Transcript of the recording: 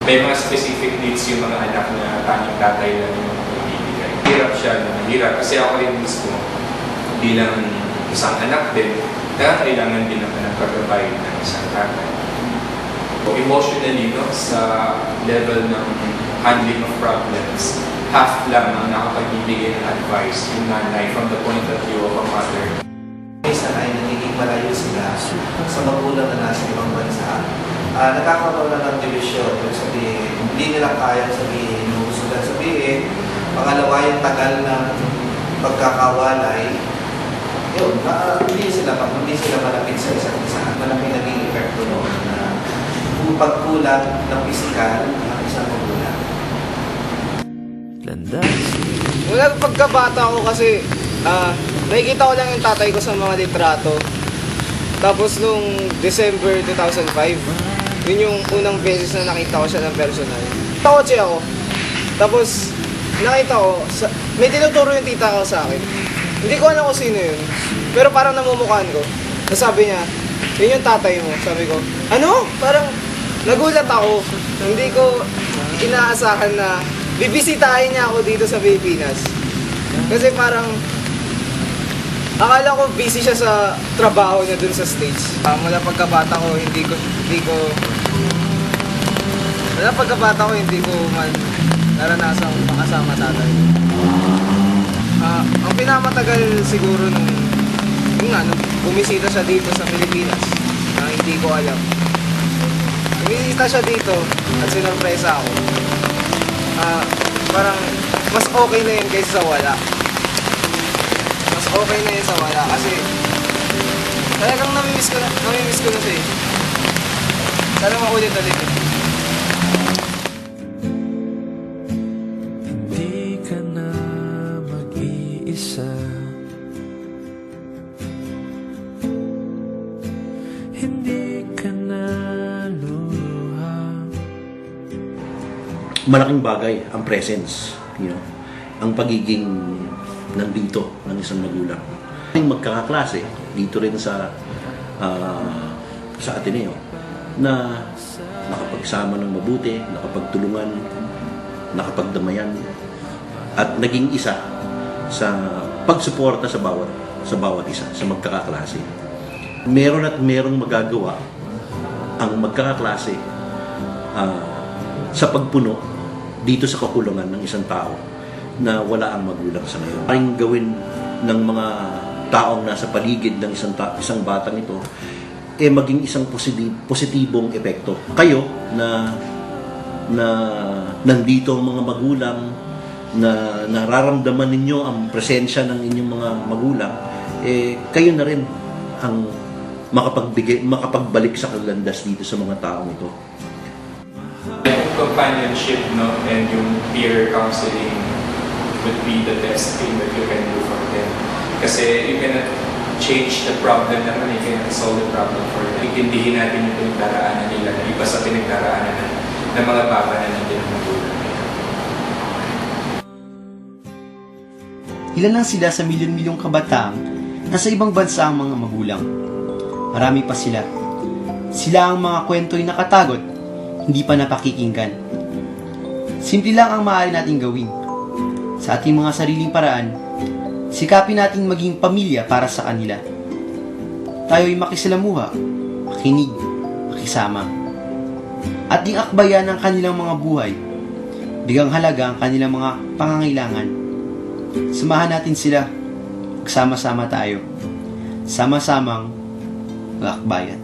May mga specific needs yung mga anak na tanging tatay lang yung ibibigay. Hirap siya, hirap. Kasi ako rin mismo, bilang isang anak din, kailangan din naman ng pag-provide ng isang tatay. Emotionally, no, sa level ng handling of problems, half lang ang nakapagbibigay ng advice yung nanay from the point of view of a mother. Minsan ay nagiging malayo sila sa magulang na nasa ibang bansa. Nagkakaroon na ng division. Sabihin, hindi nila kaya sabihin, gusto lang sabihin. Pangalawa, yung tagal ng pagkakawalay, yun, hindi sila malapit sa isa't isa. Malaking naging epekto noon na kung pagkulang ng pisikal ng isang magulang. Mula pagkabata ko kasi, nakikita ko lang yung tatay ko sa mga litrato. Tapos nung December 2005, yun yung unang beses na nakita ko siya ng personal. Takotse ako. Tapos, nakita ko, may tinuturo yung tita ko sa akin. Hindi ko alam kung sino yun. Pero parang namumukhaan ko. Sabi niya, yun yung tatay mo. Sabi ko, ano? Parang nagulat ako. Hindi ko inaasahan na bibisitahin niya ako dito sa Pilipinas. Kasi parang akala ko busy siya sa trabaho niya dun sa States. Mula pagkabata ko, hindi ko man naranasang makasama tatay. Ang pinamatagal siguro nung bumisita siya dito sa Pilipinas, na hindi ko alam. Bumisita siya dito at sinurpresa ako. Parang mas okay na yun kaysa sa wala. Mas okay na yun sa wala kasi talagang namimiss ko na siya eh. Sana maulit ulit. Hindi ka na mag-iisa. Hindi ka na luluha. Malaking bagay ang presence, ang pagiging nandito ng isang magulang. Yung magkakaklase dito rin sa Ateneo na nakapagsama ng mabuti, nakapagtulungan, nakapagdamayan at naging isa sa pagsuporta sa bawat isa, sa magkakaklase. Meron at merong magagawa ang magkakaklase sa pagpuno dito sa kakulangan ng isang tao na wala ang magulang sa ngayon. Ang gawin ng mga taong nasa paligid ng isang batang ito maging isang positibong epekto. Kayo na nandito ang mga magulang, na nararamdaman ninyo ang presensya ng inyong mga magulang, kayo na rin ang makapagbalik sa kalandas dito sa mga taong ito. Yung companionship, no, and yung peer counseling would be the best thing that you can do for them. Kasi you cannot change the problem naman, you cannot solve the problem for them. Itindihin natin yung pinagdaraanan nila na iba sa pinagdaraanan ng mga baba na nandiyan ang magulang. Ilan lang sila sa milyon-milyong kabataang nasa ibang bansa ang mga magulang. Marami pa sila. Sila ang mga kwento'y nakatagot, hindi pa napakikinggan. Simple lang ang maaari nating gawin. Sa ating mga sariling paraan, sikapin nating maging pamilya para sa kanila. Tayo'y makisalamuha, makinig, makisama. At ding akbayan ang kanilang mga buhay. Bigang halaga ang kanilang mga pangangailangan. Samahan natin sila. Magsama-sama tayo. Sama-samang mag-akbayan.